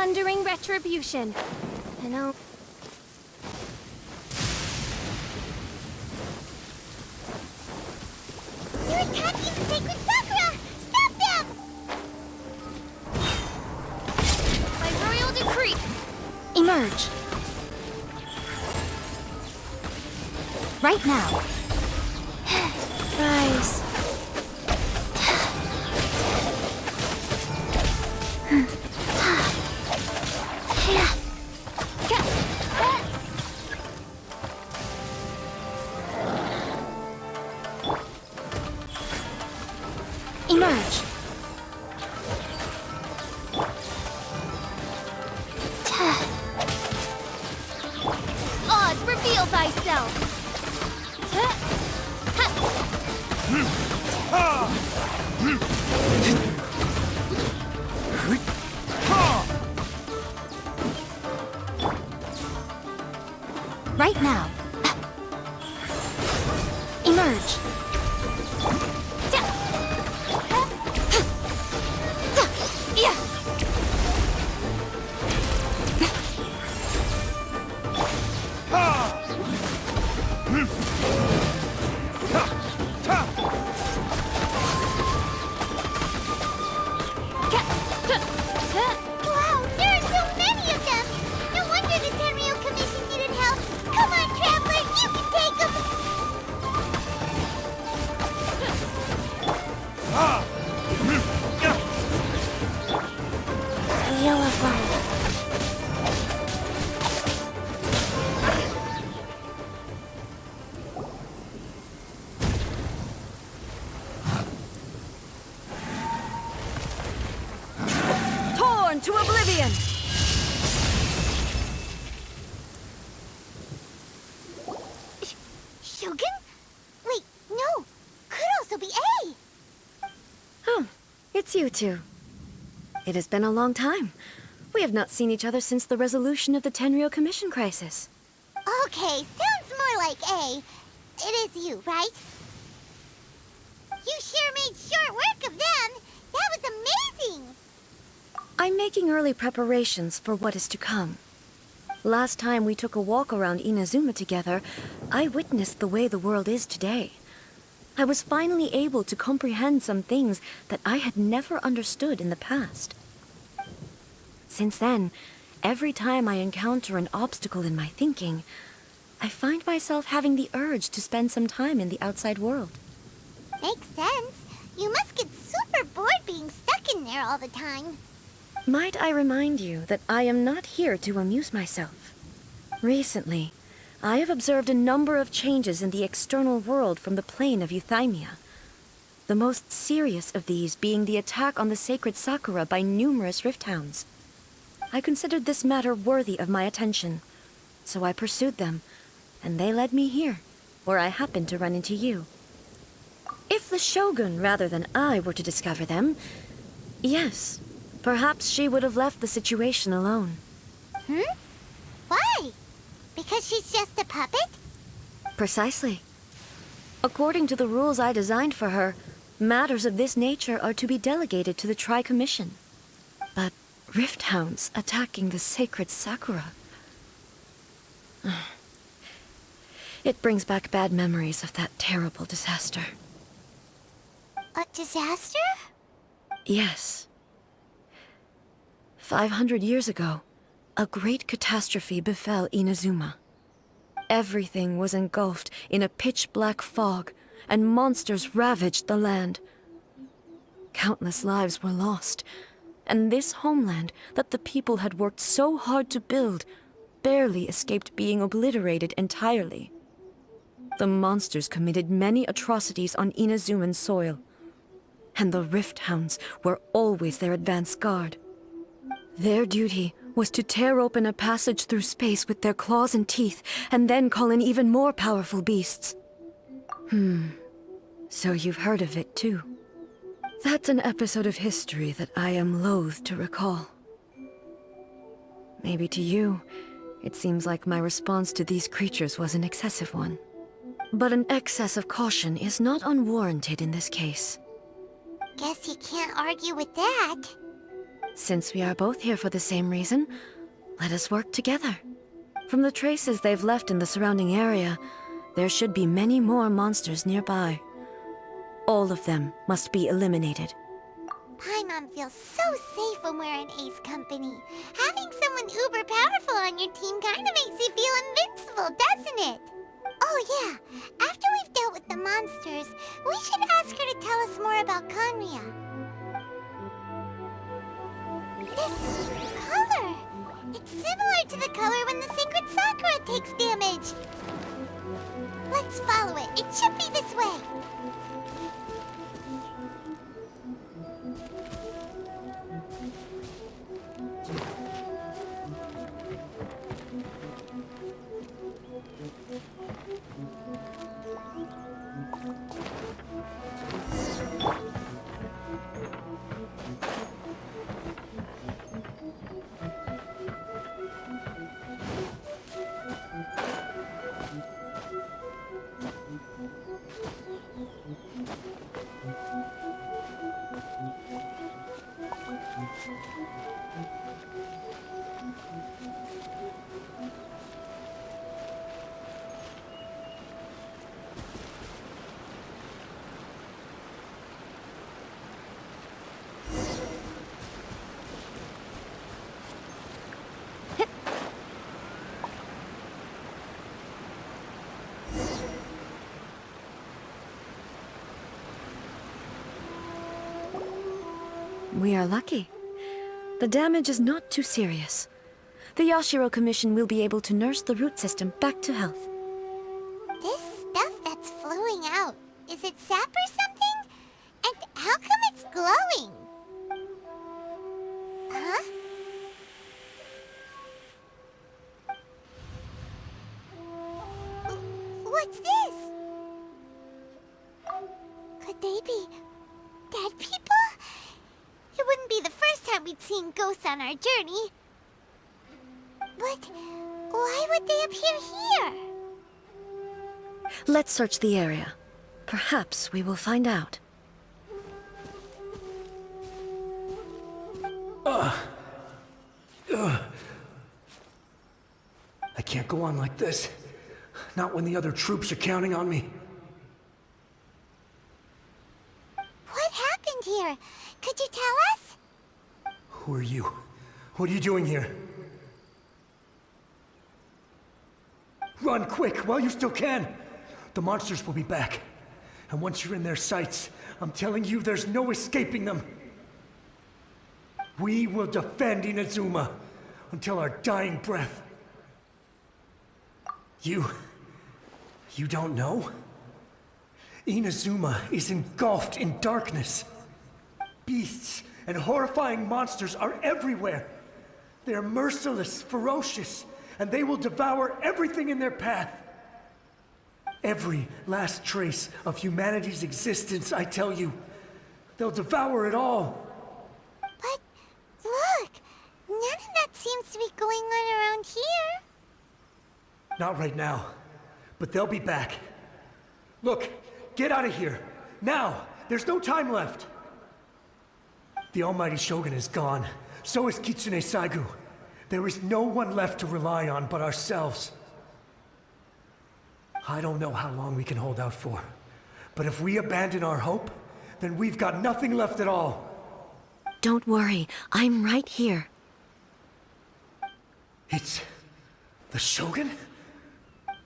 thundering retribution. And I'll... They're attacking the sacred Sakura! Stop them! By royal decree! Emerge. Right now. Rise. Emerge. Oz, reveal thyself! Right now. Emerge. Wow, there are so many of them! No wonder the Tenryou Commission needed help! Come on, Traveler, you can take them! Yellow fire. Torn to oblivion! Shogun? Wait, no! Could also be A! Oh, it's you two. It has been a long time. We have not seen each other since the resolution of the Tenryou Commission crisis. Okay, sounds more like A. It is you, right? You sure made short work of them! That was amazing! I'm making early preparations for what is to come. Last time we took a walk around Inazuma together, I witnessed the way the world is today. I was finally able to comprehend some things that I had never understood in the past. Since then, every time I encounter an obstacle in my thinking, I find myself having the urge to spend some time in the outside world. Makes sense. You must get super bored being stuck in there all the time. Might I remind you that I am not here to amuse myself. Recently, I have observed a number of changes in the external world from the plane of Euthymia. The most serious of these being the attack on the sacred Sakura by numerous rift hounds. I considered this matter worthy of my attention, so I pursued them, and they led me here, where I happened to run into you. If the Shogun rather than I were to discover them, yes, perhaps she would have left the situation alone. Why? Because she's just a puppet? Precisely. According to the rules I designed for her, matters of this nature are to be delegated to the Tri-Commission. But rift hounds attacking the sacred Sakura... It brings back bad memories of that terrible disaster. A disaster? Yes. 500 years ago, a great catastrophe befell Inazuma. Everything was engulfed in a pitch-black fog, and monsters ravaged the land. Countless lives were lost, and this homeland that the people had worked so hard to build barely escaped being obliterated entirely. The monsters committed many atrocities on Inazuman soil, and the Rift Hounds were always their advance guard. Their duty was to tear open a passage through space with their claws and teeth, and then call in even more powerful beasts. So you've heard of it too. That's an episode of history that I am loath to recall. Maybe to you, it seems like my response to these creatures was an excessive one. But an excess of caution is not unwarranted in this case. Guess you can't argue with that. Since we are both here for the same reason, let us work together. From the traces they've left in the surrounding area, there should be many more monsters nearby. All of them must be eliminated. Paimon feels so safe when we're in Ace company. Having someone uber powerful on your team kind of makes you feel invincible, doesn't it? Oh yeah, after we've dealt with the monsters, we should ask her to tell us more about Conria. This color! It's similar to the color when the sacred Sakura takes damage. Let's follow it. It should be this way. We are lucky. The damage is not too serious. The Yashiro Commission will be able to nurse the root system back to health. This stuff that's flowing out, is it sap or something? And how come it's glowing? Huh? What's this? Could they be dead people? It wouldn't be the first time we'd seen ghosts on our journey. But why would they appear here? Let's search the area. Perhaps we will find out. I can't go on like this. Not when the other troops are counting on me. What happened here? Could you tell us? Who are you? What are you doing here? Run quick while you still can! The monsters will be back. And once you're in their sights, I'm telling you there's no escaping them. We will defend Inazuma until our dying breath. You don't know? Inazuma is engulfed in darkness. Beasts and horrifying monsters are everywhere. They are merciless, ferocious, and they will devour everything in their path. Every last trace of humanity's existence, I tell you. They'll devour it all. But look, none of that seems to be going on around here. Not right now, but they'll be back. Look, get out of here. Now! There's no time left. The Almighty Shogun is gone. So is Kitsune Saigu. There is no one left to rely on but ourselves. I don't know how long we can hold out for. But if we abandon our hope, then we've got nothing left at all. Don't worry, I'm right here. It's... the Shogun?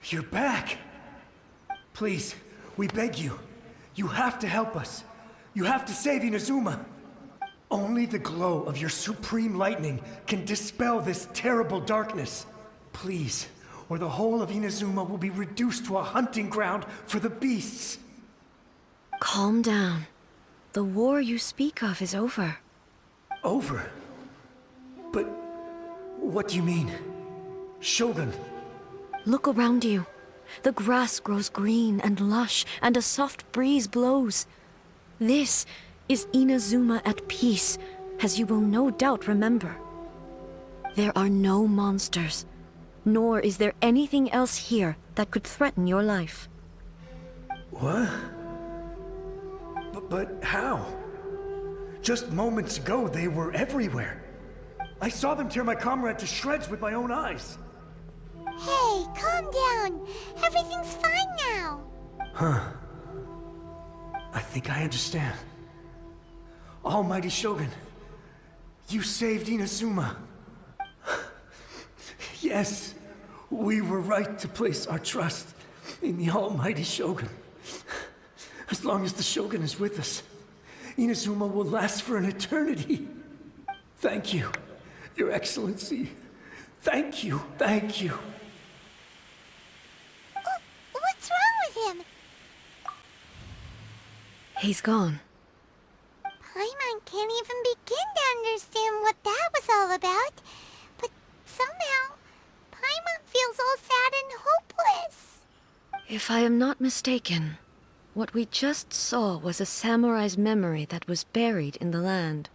You're back! Please, we beg you. You have to help us. You have to save Inazuma. Only the glow of your supreme lightning can dispel this terrible darkness. Please, or the whole of Inazuma will be reduced to a hunting ground for the beasts. Calm down. The war you speak of is over. Over? But what do you mean? Shogun? Look around you. The grass grows green and lush, and a soft breeze blows. This is Inazuma at peace, as you will no doubt remember. There are no monsters, nor is there anything else here that could threaten your life. What? But how? Just moments ago, they were everywhere. I saw them tear my comrade to shreds with my own eyes. Hey, calm down. Everything's fine now. I think I understand. Almighty Shogun, you saved Inazuma. Yes, we were right to place our trust in the Almighty Shogun. As long as the Shogun is with us, Inazuma will last for an eternity. Thank you, Your Excellency. Thank you, thank you. What's wrong with him? He's gone. Paimon can't even begin to understand what that was all about. But somehow, Paimon feels all sad and hopeless. If I am not mistaken, what we just saw was a samurai's memory that was buried in the land.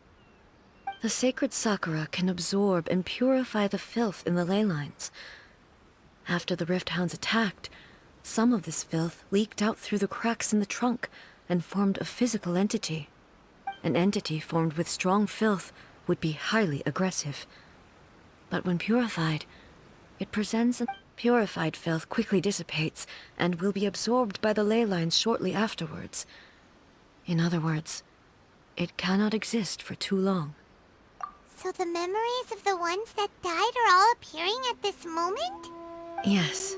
The sacred sakura can absorb and purify the filth in the ley lines. After the Rift Hounds attacked, some of this filth leaked out through the cracks in the trunk and formed a physical entity. An entity formed with strong filth would be highly aggressive. But when purified, it presents. Purified filth quickly dissipates and will be absorbed by the ley lines shortly afterwards. In other words, it cannot exist for too long. So the memories of the ones that died are all appearing at this moment? Yes.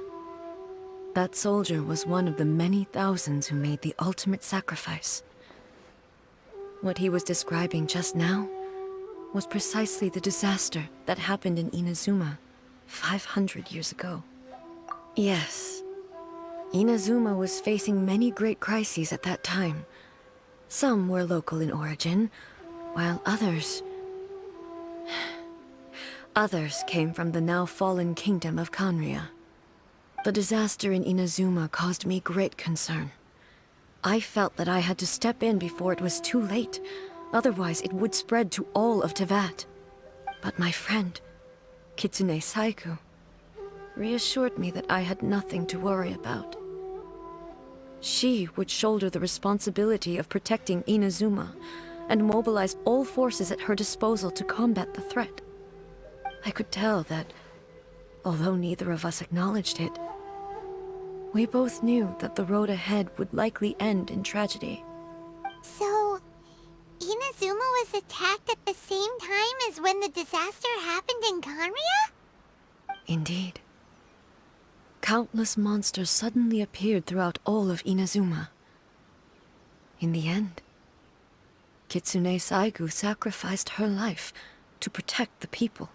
That soldier was one of the many thousands who made the ultimate sacrifice. What he was describing just now was precisely the disaster that happened in Inazuma 500 years ago. Yes. Inazuma was facing many great crises at that time. Some were local in origin, while others came from the now fallen kingdom of Kanria. The disaster in Inazuma caused me great concern. I felt that I had to step in before it was too late, otherwise it would spread to all of Tevat. But my friend, Kitsune Saiku, reassured me that I had nothing to worry about. She would shoulder the responsibility of protecting Inazuma and mobilized all forces at her disposal to combat the threat. I could tell that, although neither of us acknowledged it, we both knew that the road ahead would likely end in tragedy. So, Inazuma was attacked at the same time as when the disaster happened in Kanria? Indeed. Countless monsters suddenly appeared throughout all of Inazuma. In the end, Kitsune Saigu sacrificed her life to protect the people.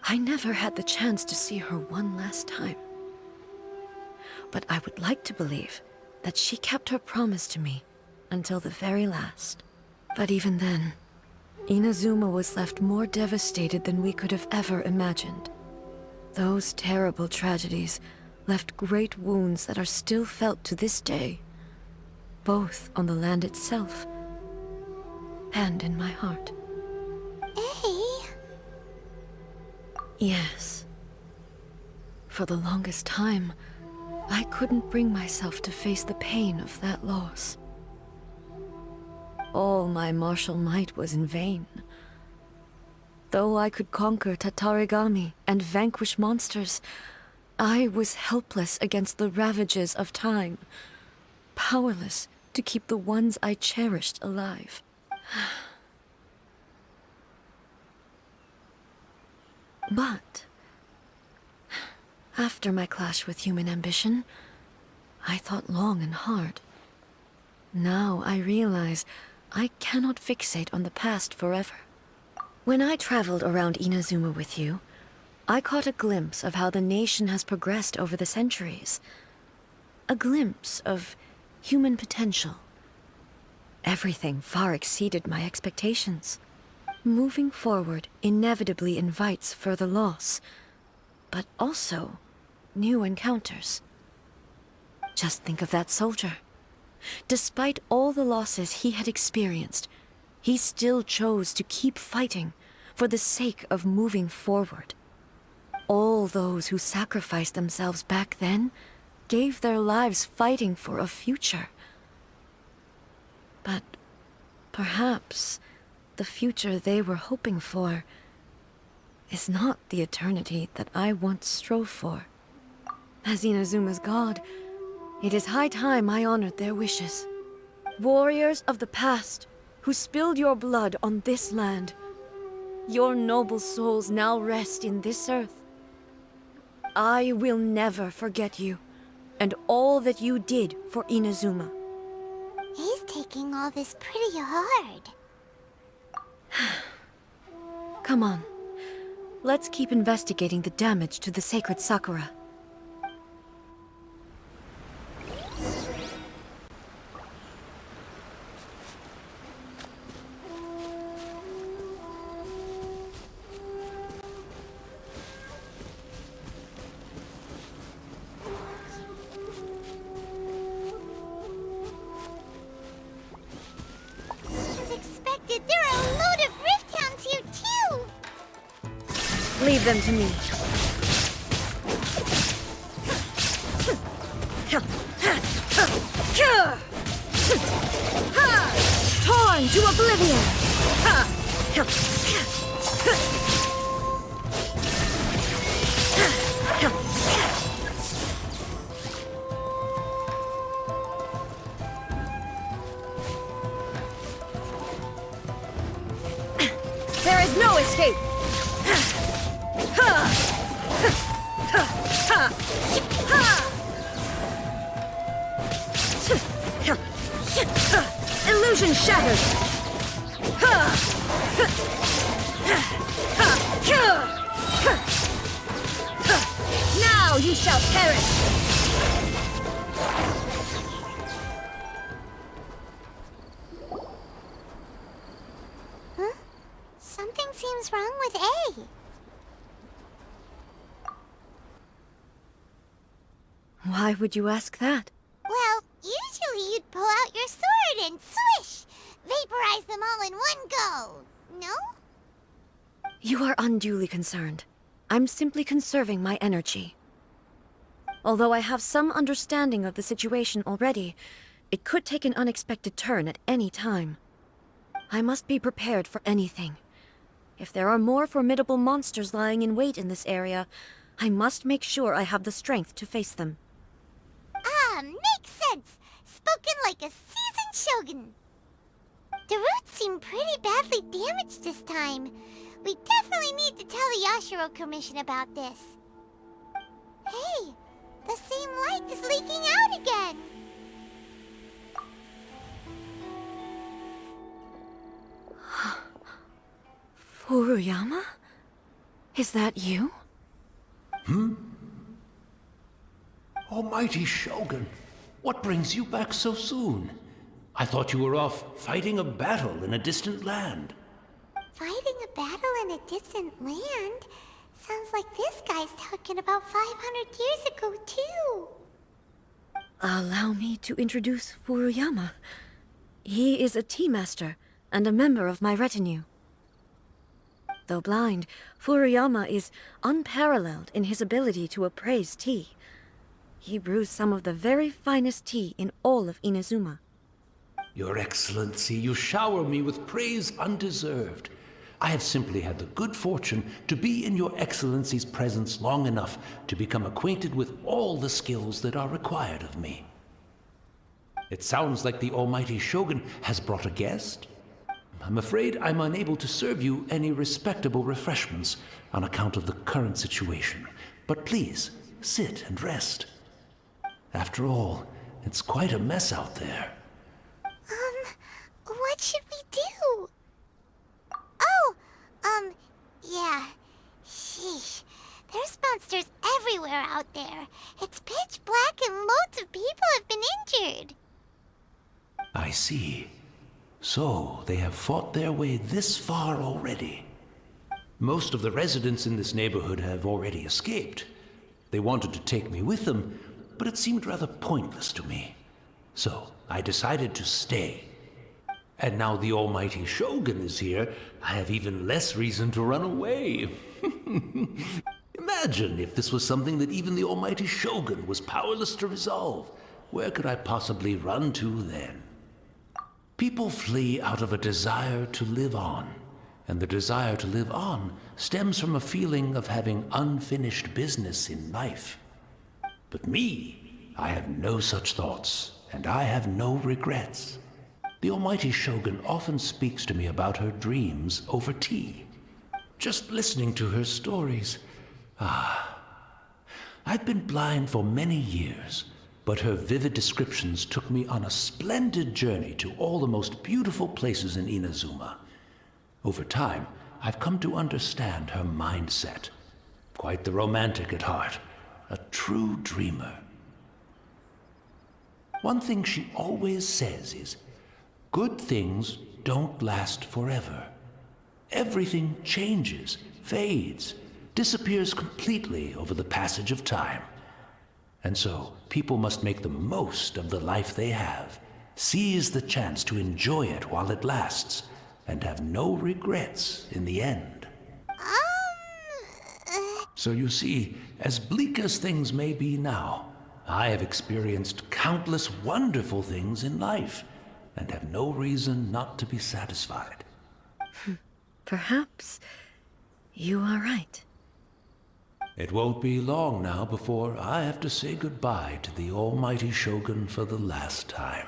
I never had the chance to see her one last time. But I would like to believe that she kept her promise to me until the very last. But even then, Inazuma was left more devastated than we could have ever imagined. Those terrible tragedies left great wounds that are still felt to this day, both on the land itself and in my heart. Eh? Yes. For the longest time, I couldn't bring myself to face the pain of that loss. All my martial might was in vain. Though I could conquer Tatarigami and vanquish monsters, I was helpless against the ravages of time, powerless to keep the ones I cherished alive. But after my clash with human ambition, I thought long and hard. Now I realize I cannot fixate on the past forever. When I traveled around Inazuma with you, I caught a glimpse of how the nation has progressed over the centuries. A glimpse of human potential. Everything far exceeded my expectations. Moving forward inevitably invites further loss, but also new encounters. Just think of that soldier. Despite all the losses he had experienced, he still chose to keep fighting for the sake of moving forward. All those who sacrificed themselves back then gave their lives fighting for a future. But perhaps the future they were hoping for is not the eternity that I once strove for. As Inazuma's god, it is high time I honored their wishes. Warriors of the past, who spilled your blood on this land, your noble souls now rest in this earth. I will never forget you, and all that you did for Inazuma. He's taking all this pretty hard. Come on. Let's keep investigating the damage to the sacred Sakura. As expected, there are a load of Rift Hounds here too! Leave them to me. Torn to oblivion! There is no escape! Illusion shattered! Now you shall perish! Huh? Something seems wrong with A. Why would you ask that? Well, usually you'd pull out your sword and swish! Vaporize them all in one go! No? You are unduly concerned. I'm simply conserving my energy. Although I have some understanding of the situation already, it could take an unexpected turn at any time. I must be prepared for anything. If there are more formidable monsters lying in wait in this area, I must make sure I have the strength to face them. Ah, makes sense! Spoken like a seasoned shogun! The roots seem pretty badly damaged this time. We definitely need to tell the Yashiro Commission about this. Hey, the same light is leaking out again! Furuyama? Is that you? Almighty Shogun, what brings you back so soon? I thought you were off fighting a battle in a distant land. Fighting a battle in a distant land? Sounds like this guy's talking about 500 years ago, too. Allow me to introduce Furuyama. He is a tea master and a member of my retinue. Though blind, Furuyama is unparalleled in his ability to appraise tea. He brews some of the very finest tea in all of Inazuma. Your Excellency, you shower me with praise undeserved. I have simply had the good fortune to be in Your Excellency's presence long enough to become acquainted with all the skills that are required of me. It sounds like the Almighty Shogun has brought a guest. I'm afraid I'm unable to serve you any respectable refreshments on account of the current situation. But please, sit and rest. After all, it's quite a mess out there. What should we do? Yeah. Sheesh. There's monsters everywhere out there. It's pitch black and loads of people have been injured. I see. So, they have fought their way this far already. Most of the residents in this neighborhood have already escaped. They wanted to take me with them, but it seemed rather pointless to me. So, I decided to stay. And now the Almighty Shogun is here, I have even less reason to run away. Imagine if this was something that even the Almighty Shogun was powerless to resolve. Where could I possibly run to then? People flee out of a desire to live on, and the desire to live on stems from a feeling of having unfinished business in life. But me, I have no such thoughts, and I have no regrets. The almighty Shogun often speaks to me about her dreams over tea. Just listening to her stories, I've been blind for many years, but her vivid descriptions took me on a splendid journey to all the most beautiful places in Inazuma. Over time, I've come to understand her mindset. Quite the romantic at heart, a true dreamer. One thing she always says is, good things don't last forever. Everything changes, fades, disappears completely over the passage of time. And so, people must make the most of the life they have, seize the chance to enjoy it while it lasts, and have no regrets in the end. So you see, as bleak as things may be now, I have experienced countless wonderful things in life, and have no reason not to be satisfied. Perhaps you are right. It won't be long now before I have to say goodbye to the almighty Shogun for the last time.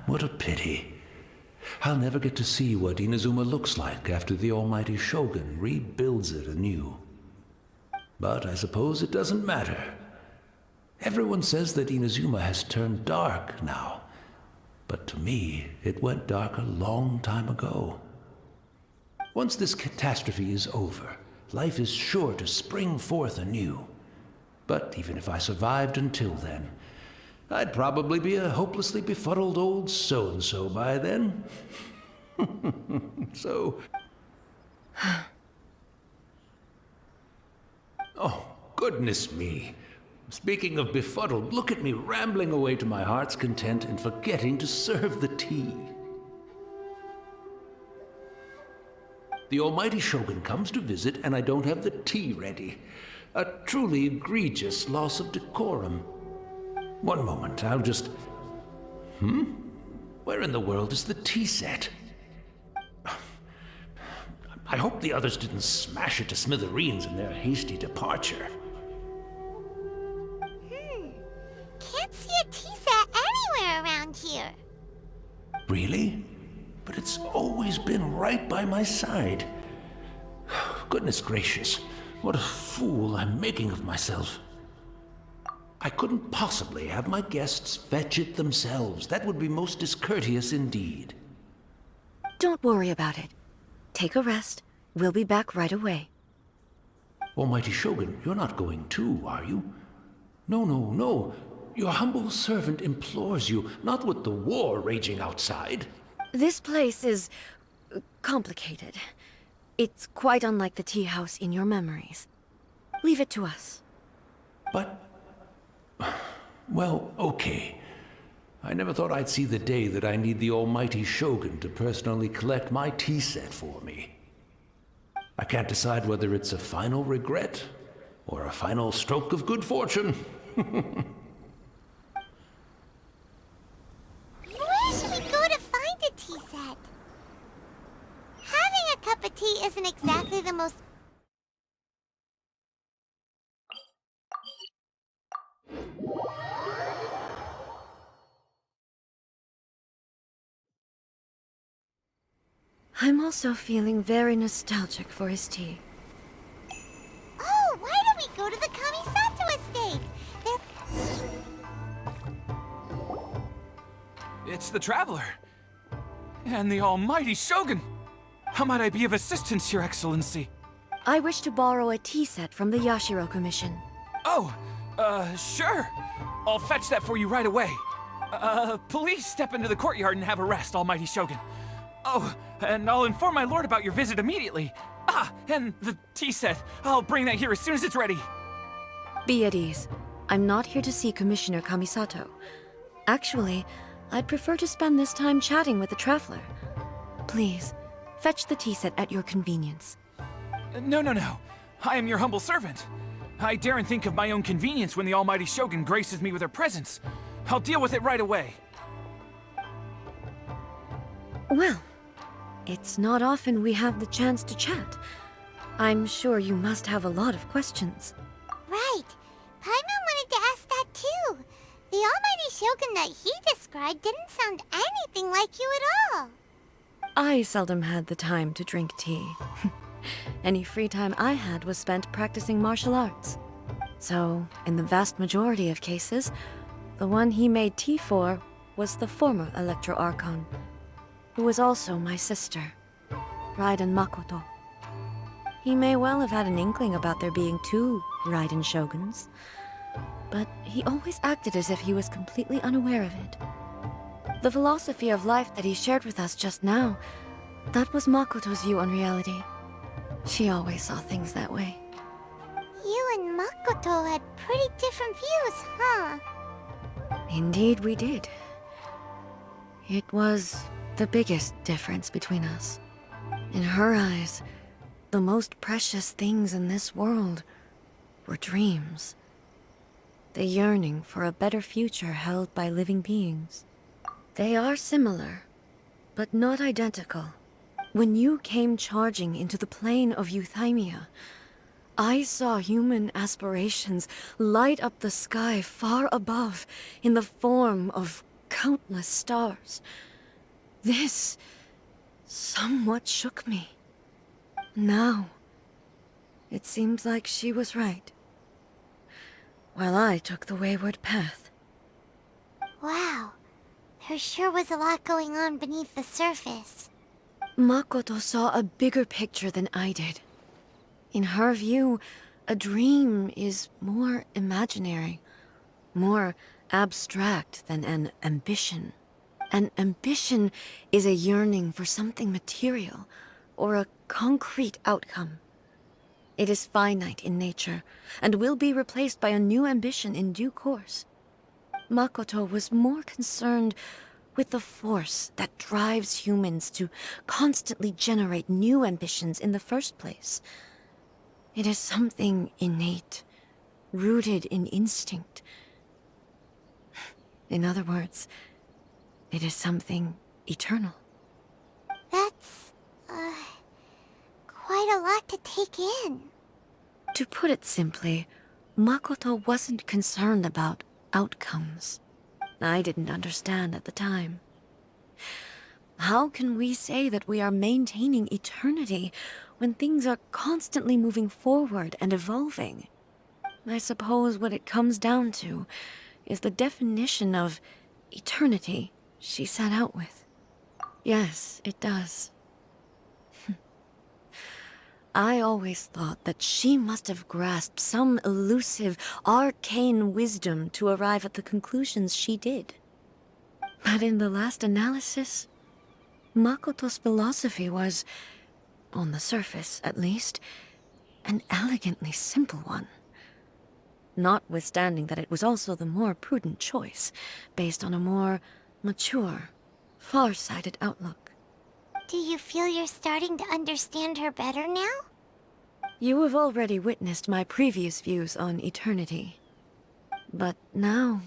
What a pity. I'll never get to see what Inazuma looks like after the almighty Shogun rebuilds it anew. But I suppose it doesn't matter. Everyone says that Inazuma has turned dark now. But to me, it went dark a long time ago. Once this catastrophe is over, life is sure to spring forth anew. But even if I survived until then, I'd probably be a hopelessly befuddled old so-and-so by then. So... Oh, goodness me. Speaking of befuddled, look at me rambling away to my heart's content and forgetting to serve the tea. The almighty Shogun comes to visit and I don't have the tea ready. A truly egregious loss of decorum. One moment, I'll just... Where in the world is the tea set? I hope the others didn't smash it to smithereens in their hasty departure. Can't see a tea set anywhere around here. Really? But it's always been right by my side. Goodness gracious, what a fool I'm making of myself. I couldn't possibly have my guests fetch it themselves. That would be most discourteous indeed. Don't worry about it. Take a rest. We'll be back right away. Almighty Shogun, you're not going too, are you? No. Your humble servant implores you, not with the war raging outside. This place is... complicated. It's quite unlike the tea house in your memories. Leave it to us. But... well, okay. I never thought I'd see the day that I need the almighty Shogun to personally collect my tea set for me. I can't decide whether it's a final regret or a final stroke of good fortune. Where should we go to find a tea set? Having a cup of tea isn't exactly the most... I'm also feeling very nostalgic for his tea. Oh, why don't we go to the Kamisato estate? It's the Traveler. And the almighty Shogun. How might I be of assistance, Your Excellency? I wish to borrow a tea set from the Yashiro Commission. Oh, sure. I'll fetch that for you right away. Please step into the courtyard and have a rest, almighty Shogun. Oh, and I'll inform my lord about your visit immediately. And the tea set. I'll bring that here as soon as it's ready. Be at ease. I'm not here to see Commissioner Kamisato. Actually, I'd prefer to spend this time chatting with the Traveler. Please, fetch the tea set at your convenience. No. I am your humble servant. I daren't think of my own convenience when the almighty Shogun graces me with her presence. I'll deal with it right away. Well, it's not often we have the chance to chat. I'm sure you must have a lot of questions. Right. Paimon wanted to ask that too. The almighty shogun that he described didn't sound anything like you at all. I seldom had the time to drink tea. Any free time I had was spent practicing martial arts. So, in the vast majority of cases, the one he made tea for was the former Electro Archon, who was also my sister, Raiden Makoto. He may well have had an inkling about there being two Raiden Shoguns, but he always acted as if he was completely unaware of it. The philosophy of life that he shared with us just now, that was Makoto's view on reality. She always saw things that way. You and Makoto had pretty different views, huh? Indeed we did. It was the biggest difference between us. In her eyes, the most precious things in this world were dreams. The yearning for a better future held by living beings. They are similar, but not identical. When you came charging into the plane of Euthymia, I saw human aspirations light up the sky far above in the form of countless stars. This somewhat shook me. Now, it seems like she was right, while I took the wayward path. Wow. There sure was a lot going on beneath the surface. Makoto saw a bigger picture than I did. In her view, a dream is more imaginary, more abstract than an ambition. An ambition is a yearning for something material, or a concrete outcome. It is finite in nature, and will be replaced by a new ambition in due course. Makoto was more concerned with the force that drives humans to constantly generate new ambitions in the first place. It is something innate, rooted in instinct. In other words, it is something eternal. That's, quite a lot to take in. To put it simply, Makoto wasn't concerned about outcomes. I didn't understand at the time. How can we say that we are maintaining eternity when things are constantly moving forward and evolving? I suppose what it comes down to is the definition of eternity she set out with. Yes, it does. I always thought that she must have grasped some elusive, arcane wisdom to arrive at the conclusions she did. But in the last analysis, Makoto's philosophy was, on the surface at least, an elegantly simple one. Notwithstanding that it was also the more prudent choice, based on a more mature, far-sighted outlook. Do you feel you're starting to understand her better now? You have already witnessed my previous views on eternity. But now,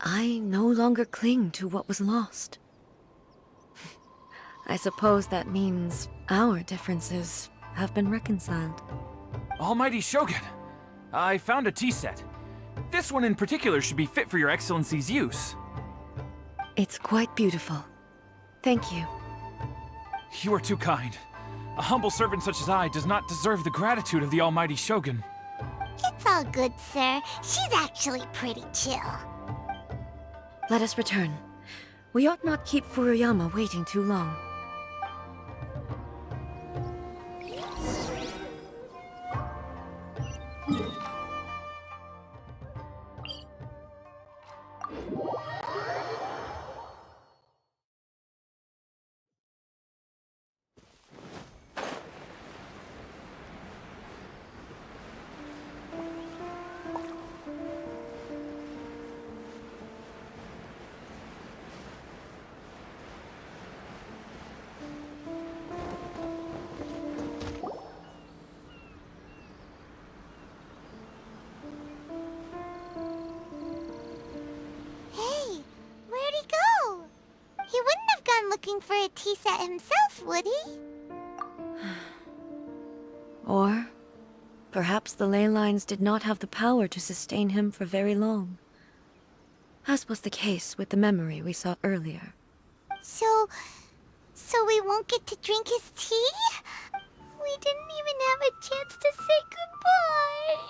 I no longer cling to what was lost. I suppose that means our differences have been reconciled. Almighty Shogun, I found a tea set. This one in particular should be fit for your Excellency's use. It's quite beautiful. Thank you. You are too kind. A humble servant such as I does not deserve the gratitude of the Almighty Shogun. It's all good, sir. She's actually pretty chill. Let us return. We ought not keep Furuyama waiting too long. looking for a tea set himself, would he? Or perhaps the ley lines did not have the power to sustain him for very long, as was the case with the memory we saw earlier. So we won't get to drink his tea? We didn't even have a chance to say goodbye.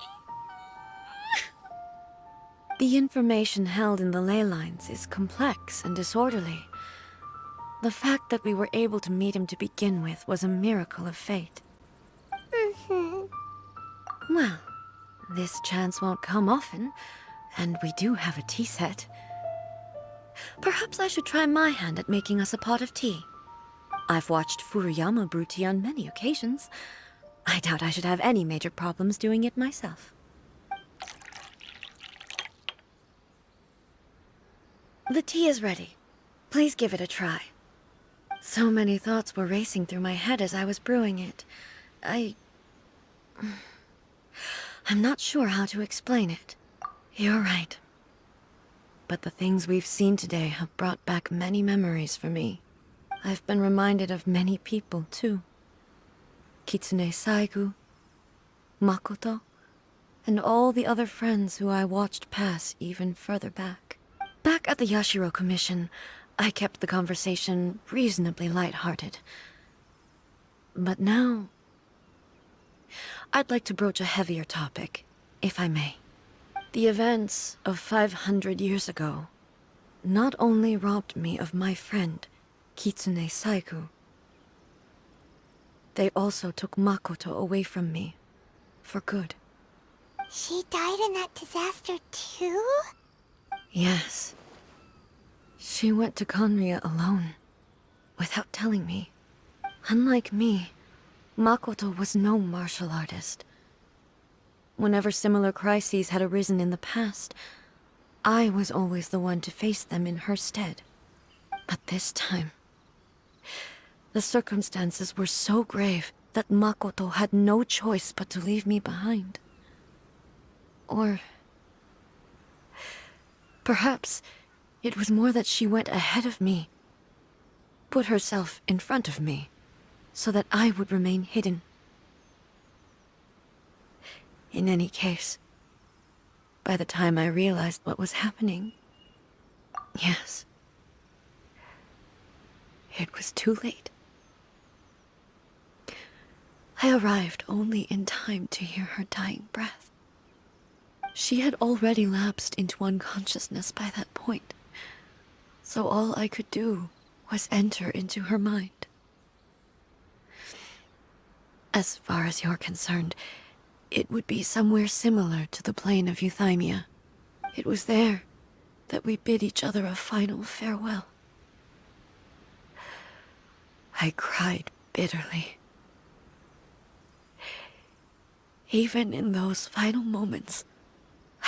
The information held in the ley lines is complex and disorderly. The fact that we were able to meet him to begin with was a miracle of fate. Well, this chance won't come often, and we do have a tea set. Perhaps I should try my hand at making us a pot of tea. I've watched Furuyama brew tea on many occasions. I doubt I should have any major problems doing it myself. The tea is ready. Please give it a try. So many thoughts were racing through my head as I was brewing it. I'm not sure how to explain it. You're right. But the things we've seen today have brought back many memories for me. I've been reminded of many people, too. Kitsune Saigu, Makoto, and all the other friends who I watched pass even further back. Back at the Yashiro Commission, I kept the conversation reasonably lighthearted. But now, I'd like to broach a heavier topic, if I may. The events of 500 years ago not only robbed me of my friend, Kitsune Saigu, they also took Makoto away from me, for good. She died in that disaster too? Yes. She went to Conria alone, without telling me. Unlike me, Makoto was no martial artist. Whenever similar crises had arisen in the past, I was always the one to face them in her stead. But this time, the circumstances were so grave that Makoto had no choice but to leave me behind. Or perhaps it was more that she went ahead of me, put herself in front of me, so that I would remain hidden. In any case, by the time I realized what was happening, yes, it was too late. I arrived only in time to hear her dying breath. She had already lapsed into unconsciousness by that point, so all I could do was enter into her mind. As far as you're concerned, it would be somewhere similar to the plane of Euthymia. It was there that we bid each other a final farewell. I cried bitterly. Even in those final moments,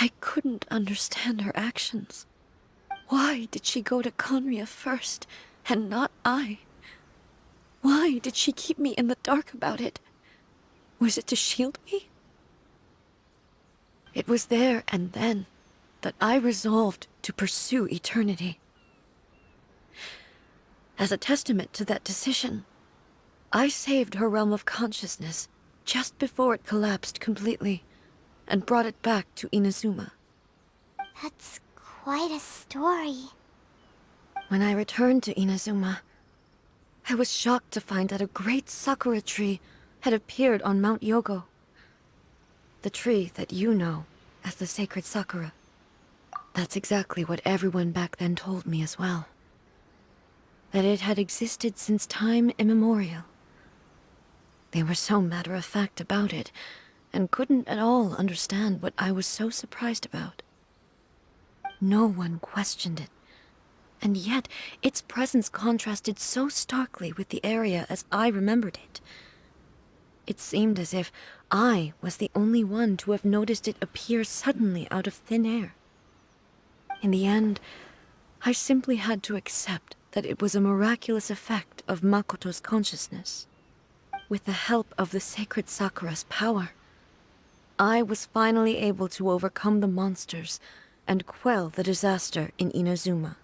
I couldn't understand her actions. Why did she go to Conria first, and not I? Why did she keep me in the dark about it? Was it to shield me? It was there and then that I resolved to pursue eternity. As a testament to that decision, I saved her realm of consciousness just before it collapsed completely, and brought it back to Inazuma. That's quite a story. When I returned to Inazuma, I was shocked to find that a great sakura tree had appeared on Mount Yogo. The tree that you know as the sacred sakura. That's exactly what everyone back then told me as well. That it had existed since time immemorial. They were so matter-of-fact about it, and couldn't at all understand what I was so surprised about. No one questioned it, and yet its presence contrasted so starkly with the area as I remembered it. It seemed as if I was the only one to have noticed it appear suddenly out of thin air. In the end, I simply had to accept that it was a miraculous effect of Makoto's consciousness. With the help of the sacred Sakura's power, I was finally able to overcome the monsters and quell the disaster in Inazuma.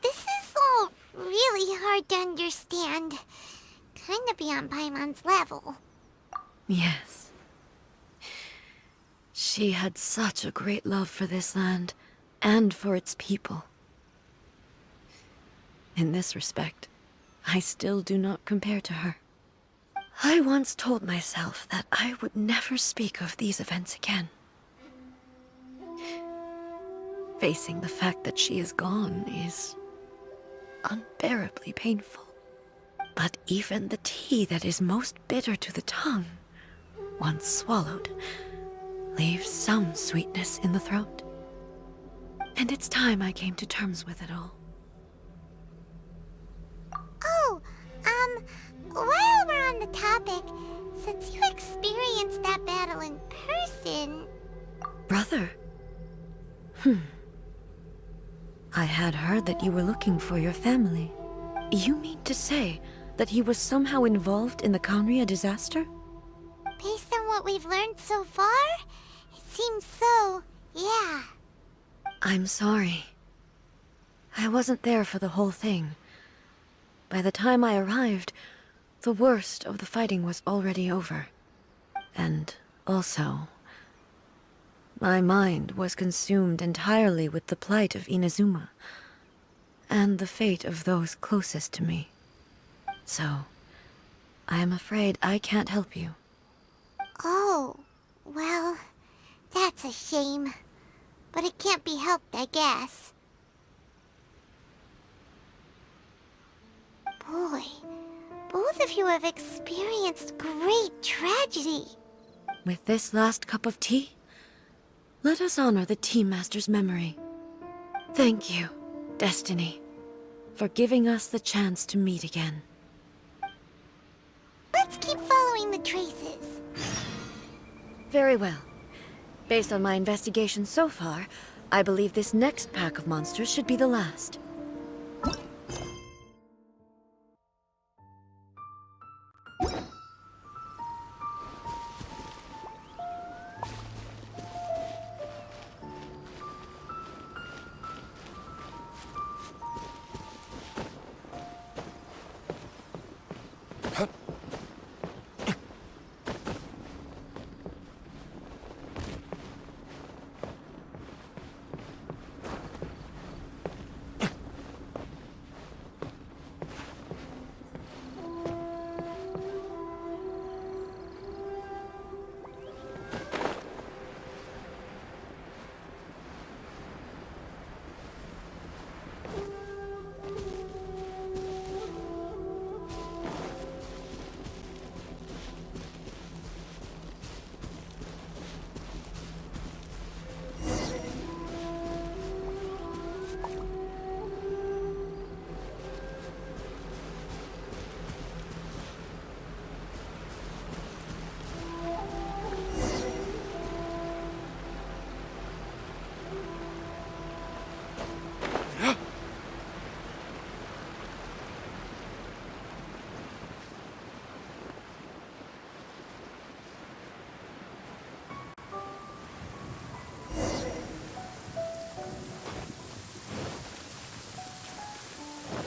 This is all really hard to understand. Kinda beyond Paimon's level. Yes. She had such a great love for this land, and for its people. In this respect, I still do not compare to her. I once told myself that I would never speak of these events again. Facing the fact that she is gone is unbearably painful. But even the tea that is most bitter to the tongue, once swallowed, leaves some sweetness in the throat. And it's time I came to terms with it all. Oh, while we're on the topic, since you experienced that battle in person... Brother? I had heard that you were looking for your family. You mean to say that he was somehow involved in the Conria disaster? Based on what we've learned so far, it seems so, yeah. I'm sorry. I wasn't there for the whole thing. By the time I arrived, the worst of the fighting was already over. And also, my mind was consumed entirely with the plight of Inazuma, and the fate of those closest to me. So, I am afraid I can't help you. Oh, well, that's a shame. But it can't be helped, I guess. Boy, both of you have experienced great tragedy. With this last cup of tea, let us honor the Tea Master's memory. Thank you, Destiny, for giving us the chance to meet again. Let's keep following the traces. Very well. Based on my investigation so far, I believe this next pack of monsters should be the last.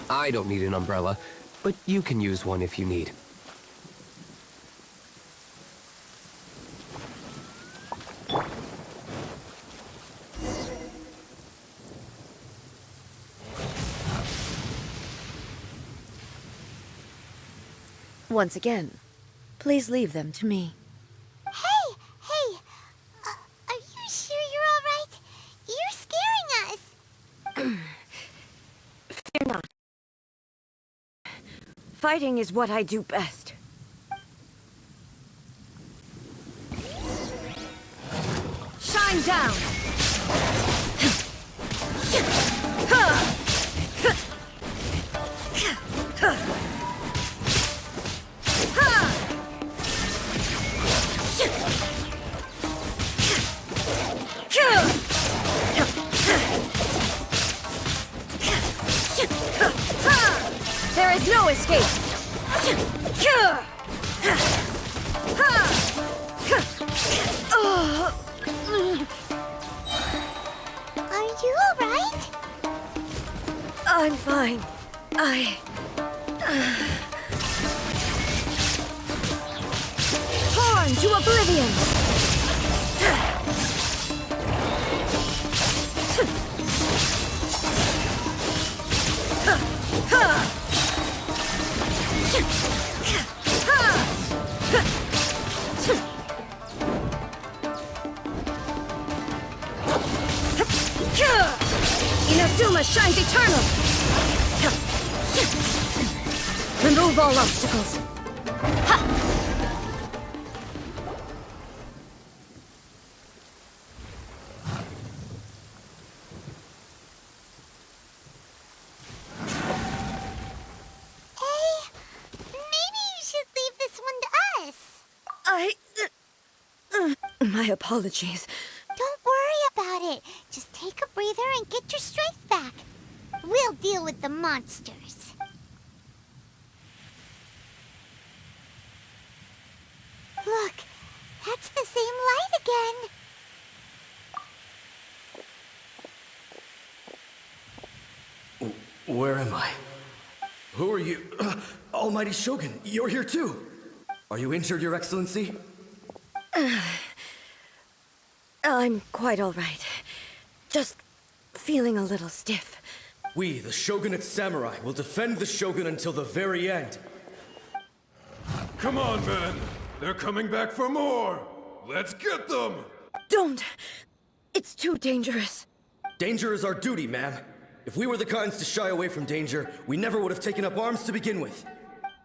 I don't need an umbrella, but you can use one if you need. Once again, please leave them to me. Hey! Are you sure you're all right? You're scaring us! Fear not. Fighting is what I do best. Shine down! There is no escape! Are you all right? I'm fine. Torn to oblivion! Inazuma shines eternal! Remove all obstacles. Maybe you should leave this one to us. My apologies. Don't worry about it. Just take a breather and get your strength back. We'll deal with the monsters. Look, that's the same light again. Where am I? Who are you? Almighty Shogun, you're here too! Are you injured, Your Excellency? I'm quite all right. Just feeling a little stiff. We, the Shogunate Samurai, will defend the Shogun until the very end. Come on, men! They're coming back for more! Let's get them! Don't! It's too dangerous. Danger is our duty, ma'am. If we were the kinds to shy away from danger, we never would have taken up arms to begin with.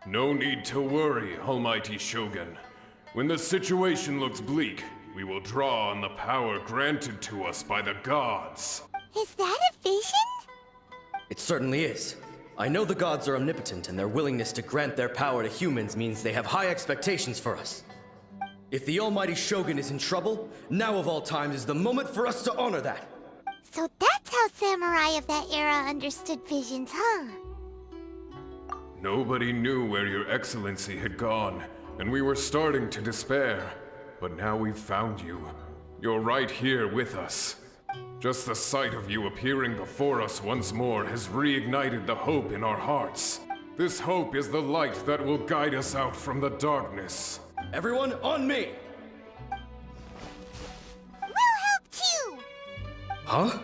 No need to worry, Almighty Shogun. When the situation looks bleak, we will draw on the power granted to us by the gods. Is that a vision? It certainly is. I know the gods are omnipotent, and their willingness to grant their power to humans means they have high expectations for us. If the Almighty Shogun is in trouble, now of all times is the moment for us to honor that. So that's how samurai of that era understood visions, huh? Nobody knew where Your Excellency had gone, and we were starting to despair. But now we've found you. You're right here with us. Just the sight of you appearing before us once more has reignited the hope in our hearts. This hope is the light that will guide us out from the darkness. Everyone, on me! We'll help too! Huh?